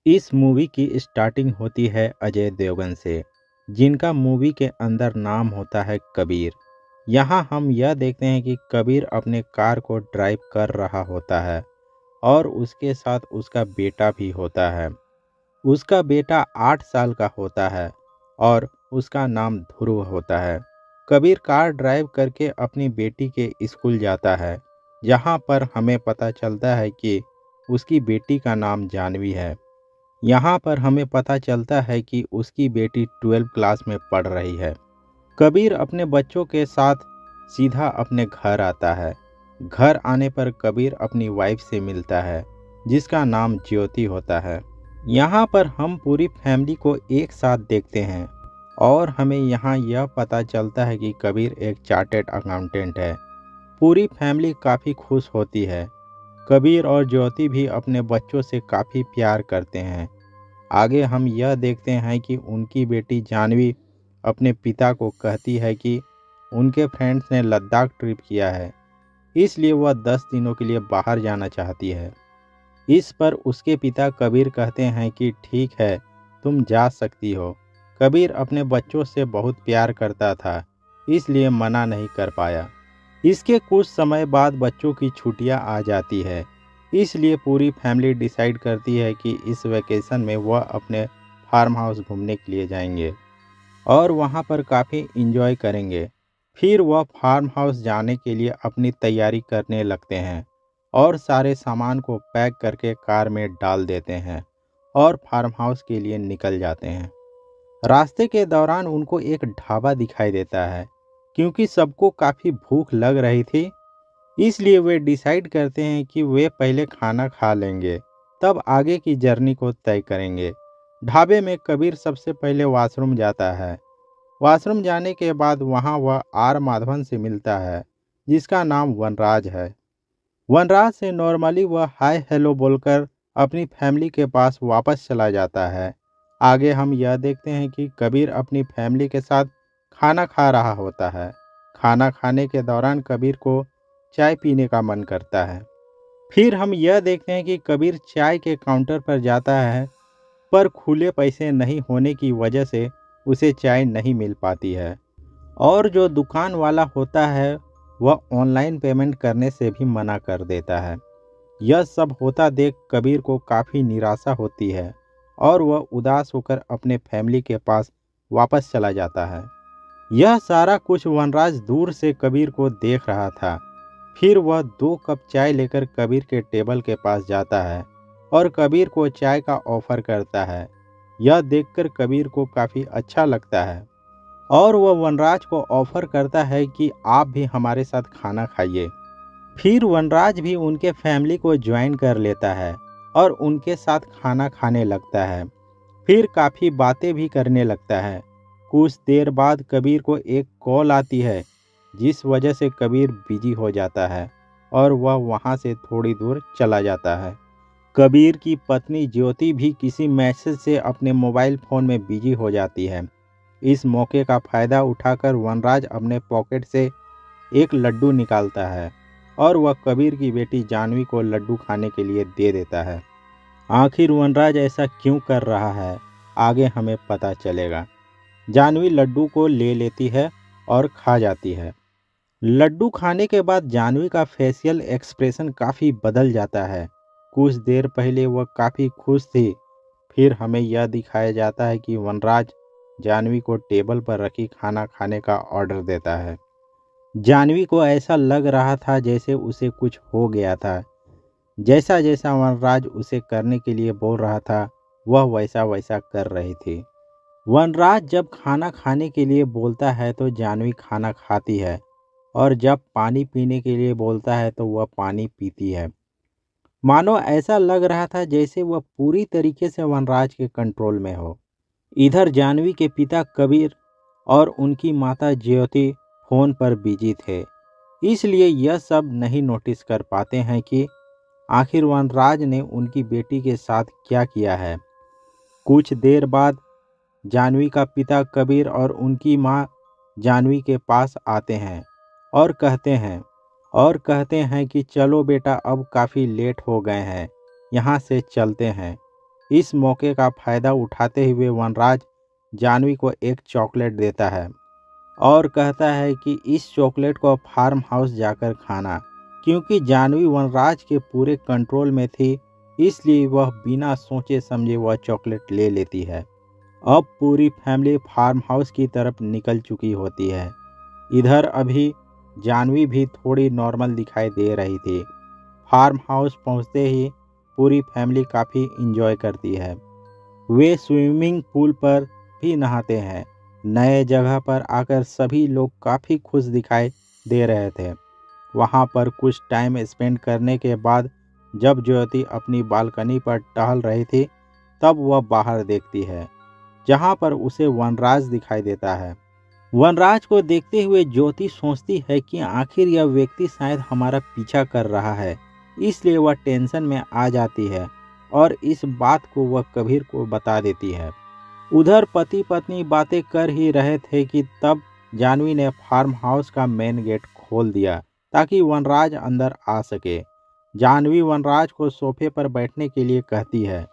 इस मूवी की स्टार्टिंग होती है अजय देवगन से, जिनका मूवी के अंदर नाम होता है कबीर। यहाँ हम यह देखते हैं कि कबीर अपने कार को ड्राइव कर रहा होता है और उसके साथ उसका बेटा भी होता है। उसका बेटा 8 साल का होता है और उसका नाम ध्रुव होता है। कबीर कार ड्राइव करके अपनी बेटी के स्कूल जाता है, जहाँ पर हमें पता चलता है कि उसकी बेटी का नाम जानवी है। यहाँ पर हमें पता चलता है कि उसकी बेटी 12 क्लास में पढ़ रही है। कबीर अपने बच्चों के साथ सीधा अपने घर आता है। घर आने पर कबीर अपनी वाइफ से मिलता है, जिसका नाम ज्योति होता है। यहाँ पर हम पूरी फैमिली को एक साथ देखते हैं और हमें यहाँ यह पता चलता है कि कबीर एक चार्टेड अकाउंटेंट है। पूरी फैमिली काफ़ी खुश होती है। कबीर और ज्योति भी अपने बच्चों से काफ़ी प्यार करते हैं। आगे हम यह देखते हैं कि उनकी बेटी जानवी अपने पिता को कहती है कि उनके फ्रेंड्स ने लद्दाख ट्रिप किया है, इसलिए वह 10 दिनों के लिए बाहर जाना चाहती है। इस पर उसके पिता कबीर कहते हैं कि ठीक है, तुम जा सकती हो। कबीर अपने बच्चों से बहुत प्यार करता था, इसलिए मना नहीं कर पाया। इसके कुछ समय बाद बच्चों की छुट्टियां आ जाती है, इसलिए पूरी फैमिली डिसाइड करती है कि इस वेकेशन में वह अपने फार्म हाउस घूमने के लिए जाएंगे और वहां पर काफ़ी इंजॉय करेंगे। फिर वह फार्म हाउस जाने के लिए अपनी तैयारी करने लगते हैं और सारे सामान को पैक करके कार में डाल देते हैं और फार्म हाउस के लिए निकल जाते हैं। रास्ते के दौरान उनको एक ढाबा दिखाई देता है। क्योंकि सबको काफ़ी भूख लग रही थी, इसलिए वे डिसाइड करते हैं कि वे पहले खाना खा लेंगे, तब आगे की जर्नी को तय करेंगे। ढाबे में कबीर सबसे पहले वॉशरूम जाता है। वॉशरूम जाने के बाद वहां वह आर माधवन से मिलता है, जिसका नाम वनराज है। वनराज से नॉर्मली वह हाय हेलो बोलकर अपनी फैमिली के पास वापस चला जाता है। आगे हम यह देखते हैं कि कबीर अपनी फैमिली के साथ खाना खा रहा होता है। खाना खाने के दौरान कबीर को चाय पीने का मन करता है। फिर हम यह देखते हैं कि कबीर चाय के काउंटर पर जाता है, पर खुले पैसे नहीं होने की वजह से उसे चाय नहीं मिल पाती है और जो दुकान वाला होता है वह ऑनलाइन पेमेंट करने से भी मना कर देता है। यह सब होता देख कबीर को काफ़ी निराशा होती है और वह उदास होकर अपने फैमिली के पास वापस चला जाता है। यह सारा कुछ वनराज दूर से कबीर को देख रहा था। फिर वह 2 कप चाय लेकर कबीर के टेबल के पास जाता है और कबीर को चाय का ऑफर करता है। यह देखकर कबीर को काफ़ी अच्छा लगता है और वह वनराज को ऑफर करता है कि आप भी हमारे साथ खाना खाइए। फिर वनराज भी उनके फैमिली को ज्वाइन कर लेता है और उनके साथ खाना खाने लगता है। फिर काफ़ी बातें भी करने लगता है। कुछ देर बाद कबीर को एक कॉल आती है, जिस वजह से कबीर बिजी हो जाता है और वह वहां से थोड़ी दूर चला जाता है। कबीर की पत्नी ज्योति भी किसी मैसेज से अपने मोबाइल फ़ोन में बिजी हो जाती है। इस मौके का फ़ायदा उठाकर वनराज अपने पॉकेट से एक लड्डू निकालता है और वह कबीर की बेटी जानवी को लड्डू खाने के लिए दे देता है। आखिर वनराज ऐसा क्यों कर रहा है, आगे हमें पता चलेगा। जानवी लड्डू को ले लेती है और खा जाती है। लड्डू खाने के बाद जानवी का फेशियल एक्सप्रेशन काफ़ी बदल जाता है। कुछ देर पहले वह काफ़ी खुश थी। फिर हमें यह दिखाया जाता है कि वनराज जानवी को टेबल पर रखी खाना खाने का ऑर्डर देता है। जानवी को ऐसा लग रहा था जैसे उसे कुछ हो गया था। जैसा जैसा वनराज उसे करने के लिए बोल रहा था, वह वैसा वैसा कर रही थी। वनराज जब खाना खाने के लिए बोलता है तो जानवी खाना खाती है और जब पानी पीने के लिए बोलता है तो वह पानी पीती है। मानो ऐसा लग रहा था जैसे वह पूरी तरीके से वनराज के कंट्रोल में हो। इधर जानवी के पिता कबीर और उनकी माता ज्योति फोन पर बिजी थे, इसलिए यह सब नहीं नोटिस कर पाते हैं कि आखिर वनराज ने उनकी बेटी के साथ क्या किया है। कुछ देर बाद जानवी का पिता कबीर और उनकी माँ जानवी के पास आते हैं और कहते हैं कि चलो बेटा, अब काफ़ी लेट हो गए हैं, यहाँ से चलते हैं। इस मौके का फायदा उठाते हुए वनराज जानवी को एक चॉकलेट देता है और कहता है कि इस चॉकलेट को फार्म हाउस जाकर खाना। क्योंकि जानवी वनराज के पूरे कंट्रोल में थी, इसलिए वह बिना सोचे समझे वह चॉकलेट ले लेती है। अब पूरी फैमिली फार्म हाउस की तरफ निकल चुकी होती है। इधर अभी जानवी भी थोड़ी नॉर्मल दिखाई दे रही थी। फार्म हाउस पहुंचते ही पूरी फैमिली काफ़ी इंजॉय करती है। वे स्विमिंग पूल पर भी नहाते हैं। नए जगह पर आकर सभी लोग काफ़ी खुश दिखाई दे रहे थे। वहां पर कुछ टाइम स्पेंड करने के बाद जब ज्योति अपनी बालकनी पर टहल रही थी, तब वह बाहर देखती है, जहां पर उसे वनराज दिखाई देता है। वनराज को देखते हुए ज्योति सोचती है कि आखिर यह व्यक्ति शायद हमारा पीछा कर रहा है, इसलिए वह टेंशन में आ जाती है और इस बात को वह कबीर को बता देती है। उधर पति पत्नी बातें कर ही रहे थे कि तब जानवी ने फार्म हाउस का मेन गेट खोल दिया ताकि वनराज अंदर आ सके। जानवी वनराज को सोफे पर बैठने के लिए कहती है।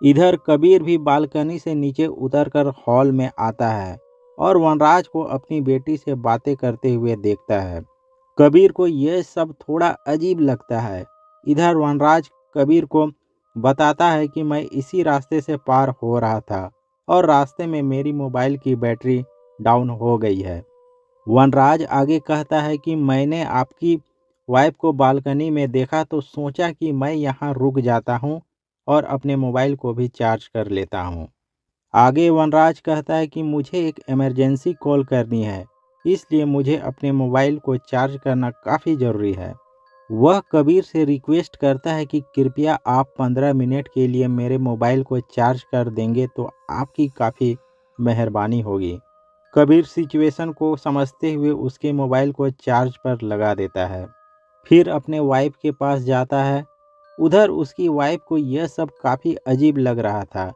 इधर कबीर भी बालकनी से नीचे उतरकर हॉल में आता है और वनराज को अपनी बेटी से बातें करते हुए देखता है। कबीर को यह सब थोड़ा अजीब लगता है। इधर वनराज कबीर को बताता है कि मैं इसी रास्ते से पार हो रहा था और रास्ते में मेरी मोबाइल की बैटरी डाउन हो गई है। वनराज आगे कहता है कि मैंने आपकी वाइफ को बालकनी में देखा तो सोचा कि मैं यहाँ रुक जाता हूँ और अपने मोबाइल को भी चार्ज कर लेता हूँ। आगे वनराज कहता है कि मुझे एक इमरजेंसी कॉल करनी है, इसलिए मुझे अपने मोबाइल को चार्ज करना काफ़ी ज़रूरी है। वह कबीर से रिक्वेस्ट करता है कि कृपया आप 15 मिनट के लिए मेरे मोबाइल को चार्ज कर देंगे तो आपकी काफ़ी मेहरबानी होगी। कबीर सिचुएशन को समझते हुए उसके मोबाइल को चार्ज पर लगा देता है, फिर अपने वाइफ के पास जाता है। उधर उसकी वाइफ को यह सब काफ़ी अजीब लग रहा था।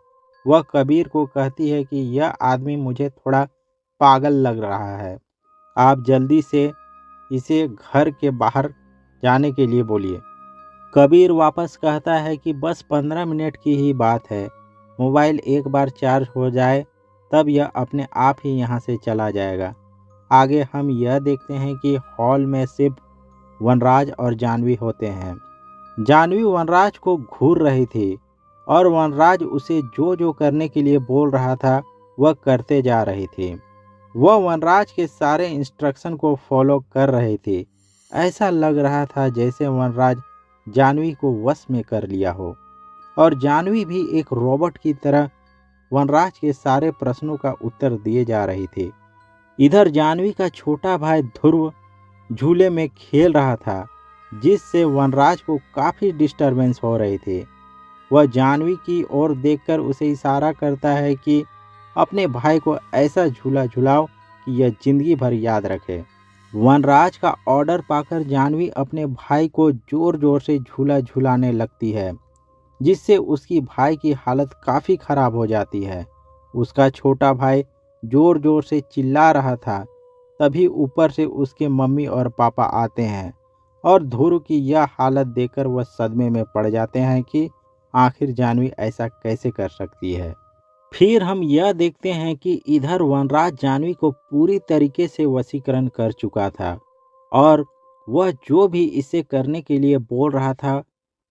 वह कबीर को कहती है कि यह आदमी मुझे थोड़ा पागल लग रहा है, आप जल्दी से इसे घर के बाहर जाने के लिए बोलिए। कबीर वापस कहता है कि बस 15 मिनट की ही बात है, मोबाइल एक बार चार्ज हो जाए तब यह अपने आप ही यहाँ से चला जाएगा। आगे हम यह देखते हैं कि हॉल में सिर्फ वनराज और जानवी होते हैं। जानवी वनराज को घूर रही थी और वनराज उसे जो जो करने के लिए बोल रहा था वह करते जा रही थी। वह वनराज के सारे इंस्ट्रक्शन को फॉलो कर रही थी। ऐसा लग रहा था जैसे वनराज जानवी को वश में कर लिया हो और जानवी भी एक रोबोट की तरह वनराज के सारे प्रश्नों का उत्तर दिए जा रही थी। इधर जानवी का छोटा भाई ध्रुव झूले में खेल रहा था, जिससे वनराज को काफ़ी डिस्टरबेंस हो रही थी। वह जानवी की ओर देखकर उसे इशारा करता है कि अपने भाई को ऐसा झूला झुलाओ कि यह जिंदगी भर याद रखे। वनराज का ऑर्डर पाकर जानवी अपने भाई को जोर जोर से झूला झुलाने लगती है, जिससे उसकी भाई की हालत काफ़ी ख़राब हो जाती है। उसका छोटा भाई जोर जोर से चिल्ला रहा था, तभी ऊपर से उसके मम्मी और पापा आते हैं और ध्रुव की यह हालत देखकर वह सदमे में पड़ जाते हैं कि आखिर जानवी ऐसा कैसे कर सकती है। फिर हम यह देखते हैं कि इधर वनराज जानवी को पूरी तरीके से वशीकरण कर चुका था और वह जो भी इसे करने के लिए बोल रहा था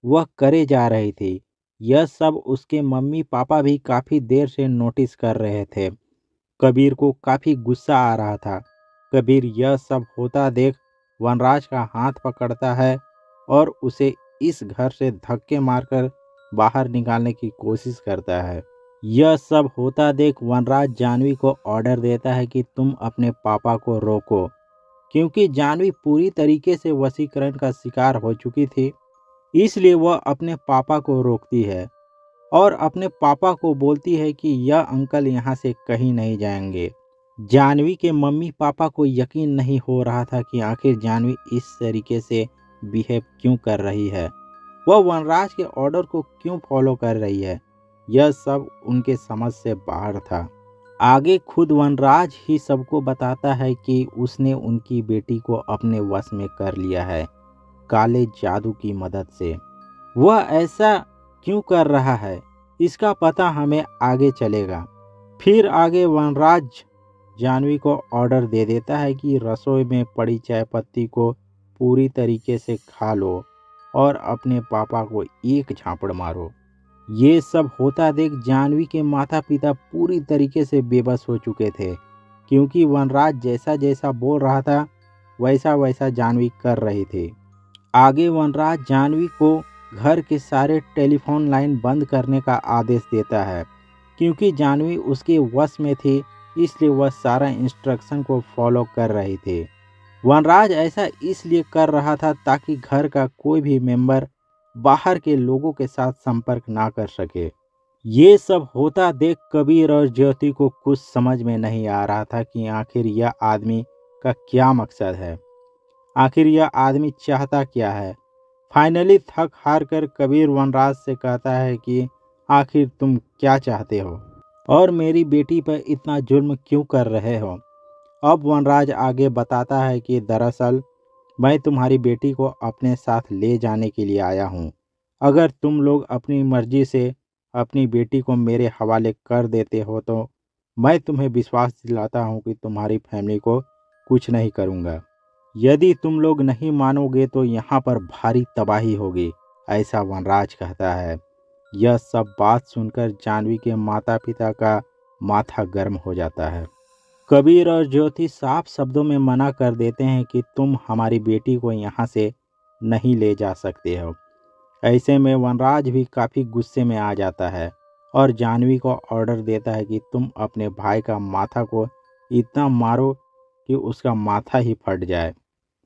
वह करे जा रही थी। यह सब उसके मम्मी पापा भी काफ़ी देर से नोटिस कर रहे थे। कबीर को काफ़ी गुस्सा आ रहा था। कबीर यह सब होता देख वनराज का हाथ पकड़ता है और उसे इस घर से धक्के मारकर बाहर निकालने की कोशिश करता है। यह सब होता देख वनराज जानवी को ऑर्डर देता है कि तुम अपने पापा को रोको, क्योंकि जानवी पूरी तरीके से वशीकरण का शिकार हो चुकी थी। इसलिए वह अपने पापा को रोकती है और अपने पापा को बोलती है कि यह अंकल यहाँ से कहीं नहीं जाएंगे। जानवी के मम्मी पापा को यकीन नहीं हो रहा था कि आखिर जानवी इस तरीके से बिहेव क्यों कर रही है, वह वनराज के ऑर्डर को क्यों फॉलो कर रही है। यह सब उनके समझ से बाहर था। आगे खुद वनराज ही सबको बताता है कि उसने उनकी बेटी को अपने वश में कर लिया है काले जादू की मदद से। वह ऐसा क्यों कर रहा है, इसका पता हमें आगे चलेगा। फिर आगे वनराज जानवी को ऑर्डर दे देता है कि रसोई में पड़ी चाय पत्ती को पूरी तरीके से खा लो और अपने पापा को एक झापड़ मारो। ये सब होता देख जानवी के माता पिता पूरी तरीके से बेबस हो चुके थे, क्योंकि वनराज जैसा जैसा बोल रहा था वैसा वैसा जानवी कर रही थी। आगे वनराज जानवी को घर के सारे टेलीफोन लाइन बंद करने का आदेश देता है, क्योंकि जानवी उसके वश में थी, इसलिए वह सारा इंस्ट्रक्शन को फॉलो कर रही थी। वनराज ऐसा इसलिए कर रहा था ताकि घर का कोई भी मेंबर बाहर के लोगों के साथ संपर्क ना कर सके। ये सब होता देख कबीर और ज्योति को कुछ समझ में नहीं आ रहा था कि आखिर यह आदमी का क्या मकसद है, आखिर यह आदमी चाहता क्या है। फाइनली थक हार कर कबीर वनराज से कहता है कि आखिर तुम क्या चाहते हो और मेरी बेटी पर इतना जुल्म क्यों कर रहे हो। अब वनराज आगे बताता है कि दरअसल मैं तुम्हारी बेटी को अपने साथ ले जाने के लिए आया हूँ। अगर तुम लोग अपनी मर्जी से अपनी बेटी को मेरे हवाले कर देते हो तो मैं तुम्हें विश्वास दिलाता हूँ कि तुम्हारी फैमिली को कुछ नहीं करूँगा। यदि तुम लोग नहीं मानोगे तो यहाँ पर भारी तबाही होगी, ऐसा वनराज कहता है। यह सब बात सुनकर जानवी के माता पिता का माथा गर्म हो जाता है। कबीर और ज्योति साफ शब्दों में मना कर देते हैं कि तुम हमारी बेटी को यहाँ से नहीं ले जा सकते हो। ऐसे में वनराज भी काफ़ी गुस्से में आ जाता है और जानवी को ऑर्डर देता है कि तुम अपने भाई का माथा को इतना मारो कि उसका माथा ही फट जाए।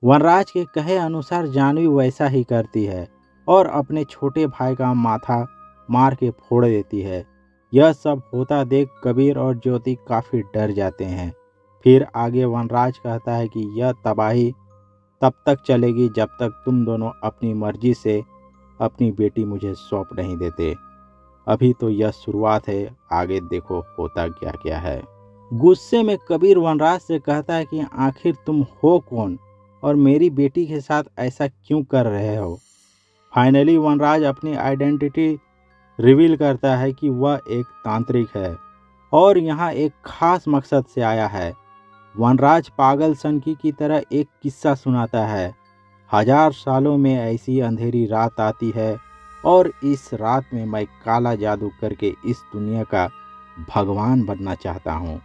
वनराज के कहे अनुसार जानवी वैसा ही करती है और अपने छोटे भाई का माथा मार के फोड़ देती है। यह सब होता देख कबीर और ज्योति काफ़ी डर जाते हैं। फिर आगे वनराज कहता है कि यह तबाही तब तक चलेगी जब तक तुम दोनों अपनी मर्जी से अपनी बेटी मुझे सौंप नहीं देते। अभी तो यह शुरुआत है, आगे देखो होता क्या क्या है। गुस्से में कबीर वनराज से कहता है कि आखिर तुम हो कौन और मेरी बेटी के साथ ऐसा क्यों कर रहे हो। फाइनली वनराज अपनी आइडेंटिटी रिवील करता है कि वह एक तांत्रिक है और यहाँ एक खास मकसद से आया है। वनराज पागल सनकी की तरह एक किस्सा सुनाता है। 1000 सालों में ऐसी अंधेरी रात आती है और इस रात में मैं काला जादू करके इस दुनिया का भगवान बनना चाहता हूँ,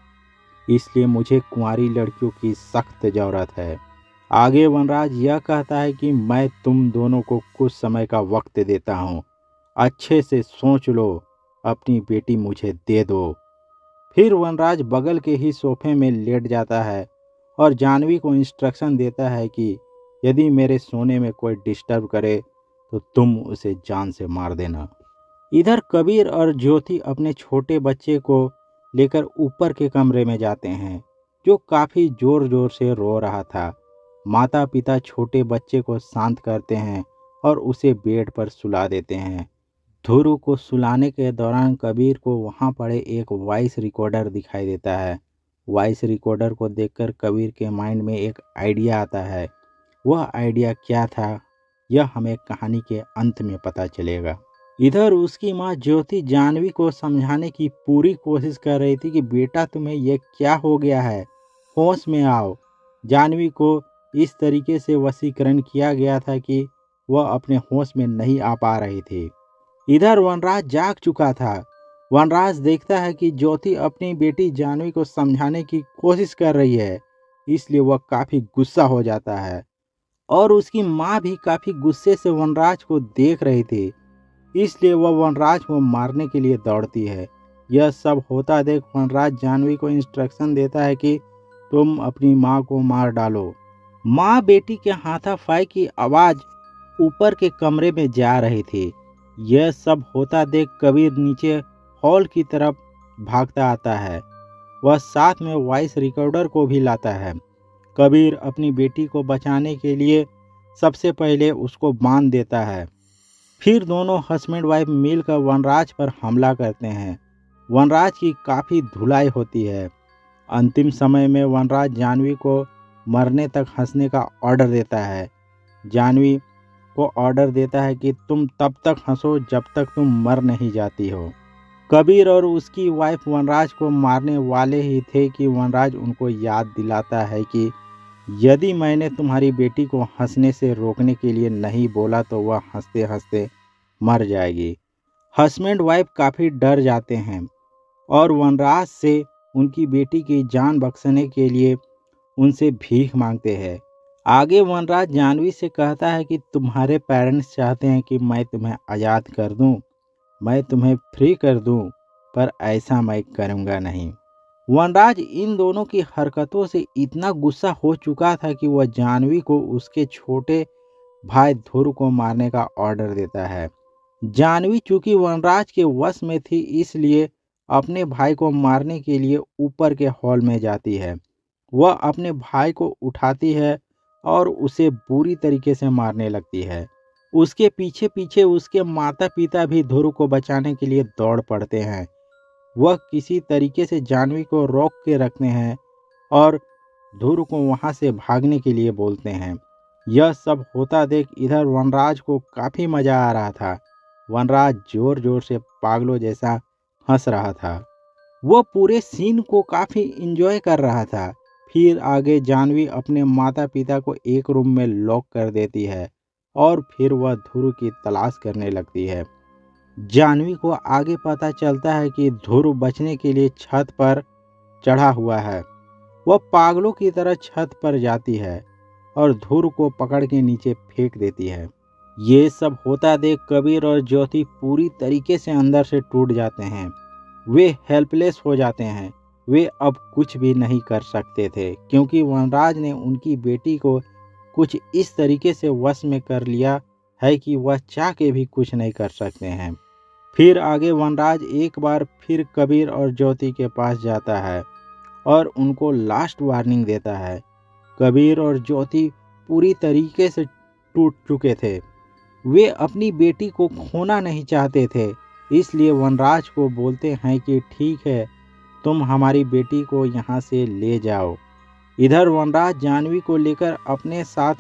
इसलिए मुझे कुंवारी लड़कियों की सख्त ज़रूरत है। आगे वनराज यह कहता है कि मैं तुम दोनों को कुछ समय का वक्त देता हूँ, अच्छे से सोच लो, अपनी बेटी मुझे दे दो। फिर वनराज बगल के ही सोफे में लेट जाता है और जानवी को इंस्ट्रक्शन देता है कि यदि मेरे सोने में कोई डिस्टर्ब करे तो तुम उसे जान से मार देना। इधर कबीर और ज्योति अपने छोटे बच्चे को लेकर ऊपर के कमरे में जाते हैं, जो काफ़ी ज़ोर ज़ोर से रो रहा था। माता पिता छोटे बच्चे को शांत करते हैं और उसे बेड पर सुला देते हैं। ध्रुव को सुलाने के दौरान कबीर को वहां पड़े एक वॉइस रिकॉर्डर दिखाई देता है। वॉइस रिकॉर्डर को देखकर कबीर के माइंड में एक आइडिया आता है। वह आइडिया क्या था, यह हमें कहानी के अंत में पता चलेगा। इधर उसकी माँ ज्योति जानवी को समझाने की पूरी कोशिश कर रही थी कि बेटा तुम्हें यह क्या हो गया है, होश में आओ। जानवी को इस तरीके से वशीकरण किया गया था कि वह अपने होश में नहीं आ पा रही थी। इधर वनराज जाग चुका था। वनराज देखता है कि ज्योति अपनी बेटी जानवी को समझाने की कोशिश कर रही है, इसलिए वह काफ़ी गुस्सा हो जाता है और उसकी माँ भी काफ़ी गुस्से से वनराज को देख रही थी, इसलिए वह वनराज को मारने के लिए दौड़ती है। यह सब होता देख वनराज जानवी को इंस्ट्रक्शन देता है कि तुम अपनी माँ को मार डालो। माँ बेटी के हाथापाई की आवाज़ ऊपर के कमरे में जा रही थी। यह सब होता देख कबीर नीचे हॉल की तरफ भागता आता है। वह साथ में वॉइस रिकॉर्डर को भी लाता है। कबीर अपनी बेटी को बचाने के लिए सबसे पहले उसको बांध देता है। फिर दोनों हस्बैंड वाइफ मिलकर वनराज पर हमला करते हैं। वनराज की काफ़ी धुलाई होती है। अंतिम समय में वनराज जानवी को मरने तक हंसने का ऑर्डर देता है। जानवी को ऑर्डर देता है कि तुम तब तक हंसो जब तक तुम मर नहीं जाती हो। कबीर और उसकी वाइफ वनराज को मारने वाले ही थे कि वनराज उनको याद दिलाता है कि यदि मैंने तुम्हारी बेटी को हंसने से रोकने के लिए नहीं बोला तो वह हंसते हंसते मर जाएगी। हस्बैंड वाइफ काफ़ी डर जाते हैं और वनराज से उनकी बेटी की जान बख्शने के लिए उनसे भीख मांगते हैं। आगे वनराज जानवी से कहता है कि तुम्हारे पेरेंट्स चाहते हैं कि मैं तुम्हें आज़ाद कर दूं, मैं तुम्हें फ्री कर दूं, पर ऐसा मैं करूंगा नहीं। वनराज इन दोनों की हरकतों से इतना गुस्सा हो चुका था कि वह जानवी को उसके छोटे भाई ध्रुव को मारने का ऑर्डर देता है। जानवी चूंकि वनराज के वश में थी इसलिए अपने भाई को मारने के लिए ऊपर के हॉल में जाती है। वह अपने भाई को उठाती है और उसे बुरी तरीके से मारने लगती है। उसके पीछे पीछे उसके माता पिता भी ध्रुव को बचाने के लिए दौड़ पड़ते हैं। वह किसी तरीके से जानवी को रोक के रखते हैं और ध्रुव को वहां से भागने के लिए बोलते हैं। यह सब होता देख इधर वनराज को काफ़ी मज़ा आ रहा था। वनराज जोर जोर से पागलों जैसा हंस रहा था। वह पूरे सीन को काफ़ी इंजॉय कर रहा था। फिर आगे जानवी अपने माता पिता को एक रूम में लॉक कर देती है और फिर वह ध्रुव की तलाश करने लगती है। जानवी को आगे पता चलता है कि ध्रुव बचने के लिए छत पर चढ़ा हुआ है। वह पागलों की तरह छत पर जाती है और ध्रुव को पकड़ के नीचे फेंक देती है। ये सब होता देख कबीर और ज्योति पूरी तरीके से अंदर से टूट जाते हैं। वे हेल्पलेस हो जाते हैं। वे अब कुछ भी नहीं कर सकते थे क्योंकि वनराज ने उनकी बेटी को कुछ इस तरीके से वश में कर लिया है कि वह चाह के भी कुछ नहीं कर सकते हैं। फिर आगे वनराज एक बार फिर कबीर और ज्योति के पास जाता है और उनको लास्ट वार्निंग देता है। कबीर और ज्योति पूरी तरीके से टूट चुके थे। वे अपनी बेटी को खोना नहीं चाहते थे, इसलिए वनराज को बोलते हैं कि ठीक है, तुम हमारी बेटी को यहाँ से ले जाओ। इधर वनराज जानवी को लेकर अपने साथ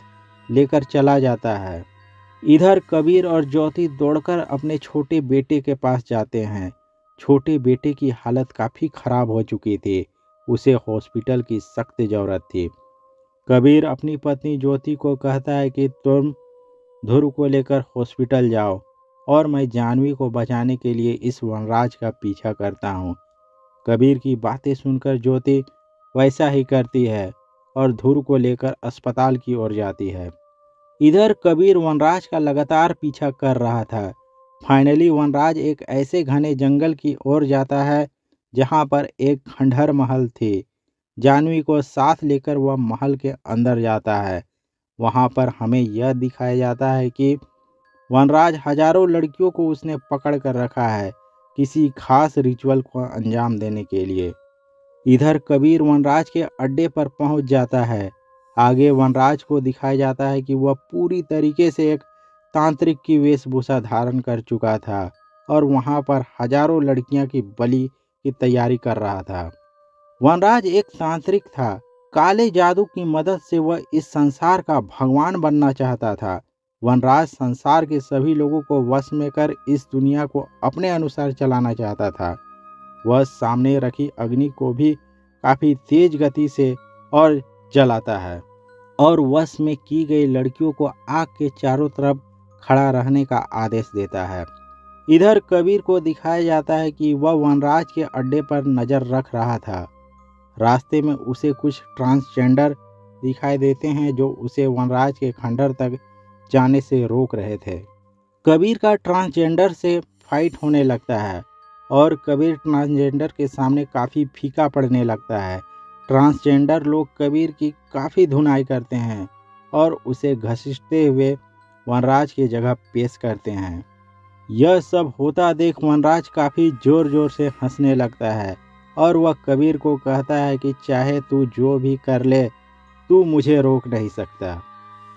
लेकर चला जाता है। इधर कबीर और ज्योति दौड़कर अपने छोटे बेटे के पास जाते हैं। छोटे बेटे की हालत काफ़ी ख़राब हो चुकी थी। उसे हॉस्पिटल की सख्त ज़रूरत थी। कबीर अपनी पत्नी ज्योति को कहता है कि तुम ध्रुव को लेकर हॉस्पिटल जाओ और मैं जानवी को बचाने के लिए इस वनराज का पीछा करता हूँ। कबीर की बातें सुनकर ज्योति वैसा ही करती है और ध्रुव को लेकर अस्पताल की ओर जाती है। इधर कबीर वनराज का लगातार पीछा कर रहा था। फाइनली वनराज एक ऐसे घने जंगल की ओर जाता है जहाँ पर एक खंडहर महल थी। जानवी को साथ लेकर वह महल के अंदर जाता है। वहाँ पर हमें यह दिखाया जाता है कि वनराज हजारों लड़कियों को उसने पकड़ कर रखा है किसी खास रिचुअल को अंजाम देने के लिए। इधर कबीर वनराज के अड्डे पर पहुंच जाता है। आगे वनराज को दिखाया जाता है कि वह पूरी तरीके से एक तांत्रिक की वेशभूषा धारण कर चुका था और वहां पर हजारों लड़कियां की बलि की तैयारी कर रहा था। वनराज एक तांत्रिक था। काले जादू की मदद से वह इस संसार का भगवान बनना चाहता था। वनराज संसार के सभी लोगों को वश में कर इस दुनिया को अपने अनुसार चलाना चाहता था। वह सामने रखी अग्नि को भी काफ़ी तेज गति से और जलाता है और वश में की गई लड़कियों को आग के चारों तरफ खड़ा रहने का आदेश देता है। इधर कबीर को दिखाया जाता है कि वह वनराज के अड्डे पर नज़र रख रहा था। रास्ते में उसे कुछ ट्रांसजेंडर दिखाई देते हैं जो उसे वनराज के खंडहर तक जाने से रोक रहे थे। कबीर का ट्रांसजेंडर से फाइट होने लगता है और कबीर ट्रांसजेंडर के सामने काफ़ी फीका पड़ने लगता है। ट्रांसजेंडर लोग कबीर की काफ़ी धुनाई करते हैं और उसे घसीटते हुए वनराज की जगह पेश करते हैं। यह सब होता देख वनराज काफ़ी ज़ोर ज़ोर से हंसने लगता है और वह कबीर को कहता है कि चाहे तू जो भी कर ले, तू मुझे रोक नहीं सकता।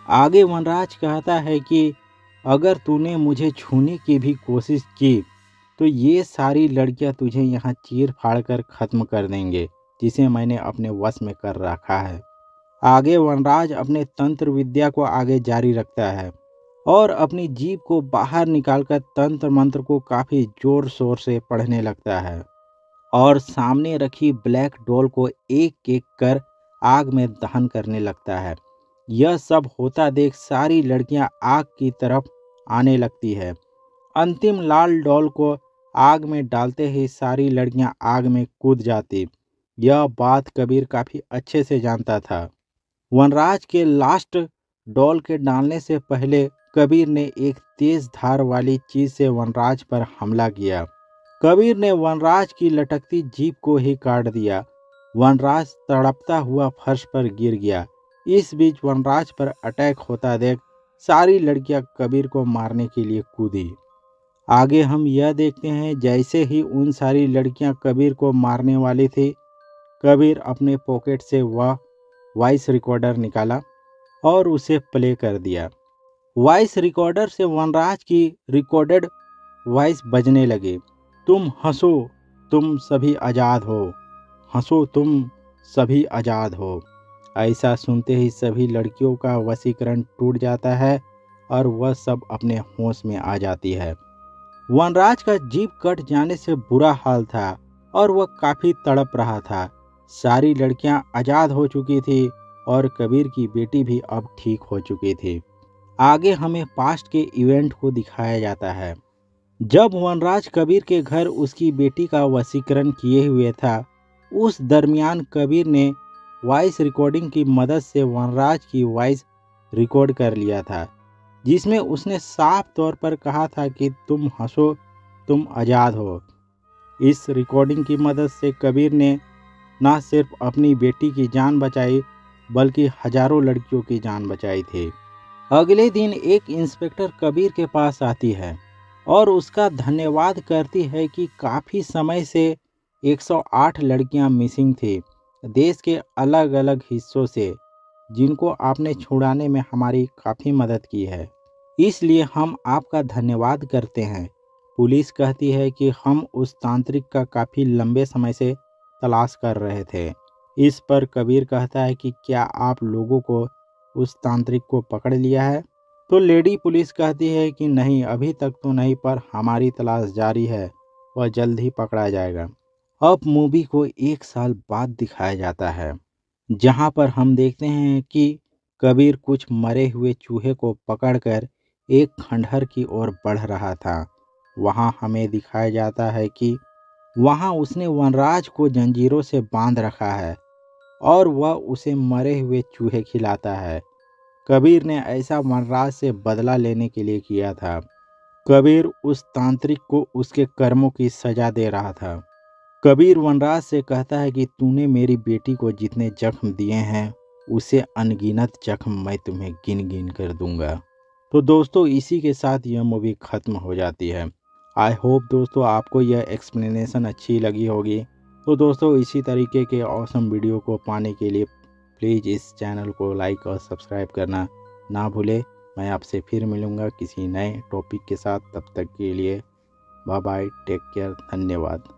आगे वनराज कहता है कि अगर तूने मुझे छूने की भी कोशिश की तो ये सारी लड़कियां तुझे यहाँ चीर फाड़ कर ख़त्म कर देंगे, जिसे मैंने अपने वश में कर रखा है। आगे वनराज अपने तंत्र विद्या को आगे जारी रखता है और अपनी जीभ को बाहर निकालकर तंत्र मंत्र को काफी जोर शोर से पढ़ने लगता है और सामने रखी ब्लैक डॉल को एक एक कर आग में दहन करने लगता है। यह सब होता देख सारी लड़कियां आग की तरफ आने लगती है। अंतिम लाल डॉल को आग में डालते ही सारी लड़कियां आग में कूद जाती। यह बात कबीर काफी अच्छे से जानता था। वनराज के लास्ट डॉल के डालने से पहले कबीर ने एक तेज धार वाली चीज से वनराज पर हमला किया। कबीर ने वनराज की लटकती जीभ को ही काट दिया। वनराज तड़पता हुआ फर्श पर गिर गया। इस बीच वनराज पर अटैक होता देख सारी लड़कियां कबीर को मारने के लिए कूदी। आगे हम यह देखते हैं, जैसे ही उन सारी लड़कियां कबीर को मारने वाली थी, कबीर अपने पॉकेट से वह वॉइस रिकॉर्डर निकाला और उसे प्ले कर दिया। वॉइस रिकॉर्डर से वनराज की रिकॉर्डेड वॉइस बजने लगी। तुम हंसो, तुम सभी आज़ाद हो, हंसो तुम सभी आज़ाद हो। ऐसा सुनते ही सभी लड़कियों का वशीकरण टूट जाता है और वह सब अपने होश में आ जाती है। वनराज का जीभ कट जाने से बुरा हाल था और वह काफी तड़प रहा था। सारी लड़कियां आजाद हो चुकी थी और कबीर की बेटी भी अब ठीक हो चुकी थी। आगे हमें पास्ट के इवेंट को दिखाया जाता है। जब वनराज कबीर के घर उसकी बेटी का वशीकरण किए हुए था, उस दरमियान कबीर ने वॉइस रिकॉर्डिंग की मदद से वनराज की वॉइस रिकॉर्ड कर लिया था, जिसमें उसने साफ तौर पर कहा था कि तुम हंसो, तुम आज़ाद हो। इस रिकॉर्डिंग की मदद से कबीर ने न सिर्फ अपनी बेटी की जान बचाई, बल्कि हजारों लड़कियों की जान बचाई थी। अगले दिन एक इंस्पेक्टर कबीर के पास आती है और उसका धन्यवाद करती है कि काफ़ी समय से 108 लड़कियां मिसिंग थी देश के अलग अलग हिस्सों से, जिनको आपने छुड़ाने में हमारी काफ़ी मदद की है, इसलिए हम आपका धन्यवाद करते हैं। पुलिस कहती है कि हम उस तांत्रिक का काफ़ी लंबे समय से तलाश कर रहे थे। इस पर कबीर कहता है कि क्या आप लोगों को उस तांत्रिक को पकड़ लिया है? तो लेडी पुलिस कहती है कि नहीं, अभी तक तो नहीं, पर हमारी तलाश जारी है, वह जल्द ही पकड़ा जाएगा। अब मूवी को 1 साल बाद दिखाया जाता है, जहां पर हम देखते हैं कि कबीर कुछ मरे हुए चूहे को पकड़कर एक खंडहर की ओर बढ़ रहा था। वहां हमें दिखाया जाता है कि वहां उसने वनराज को जंजीरों से बांध रखा है और वह उसे मरे हुए चूहे खिलाता है। कबीर ने ऐसा वनराज से बदला लेने के लिए किया था। कबीर उस तांत्रिक को उसके कर्मों की सजा दे रहा था। कबीर वनराज से कहता है कि तूने मेरी बेटी को जितने जख्म दिए हैं, उसे अनगिनत जख्म मैं तुम्हें गिन गिन कर दूंगा। तो दोस्तों, इसी के साथ यह मूवी ख़त्म हो जाती है। आई होप दोस्तों आपको यह एक्सप्लेनेशन अच्छी लगी होगी। तो दोस्तों, इसी तरीके के ऑसम वीडियो को पाने के लिए प्लीज़ इस चैनल को लाइक और सब्सक्राइब करना ना भूलें। मैं आपसे फिर मिलूँगा किसी नए टॉपिक के साथ। तब तक के लिए बाय बाय, टेक केयर, धन्यवाद।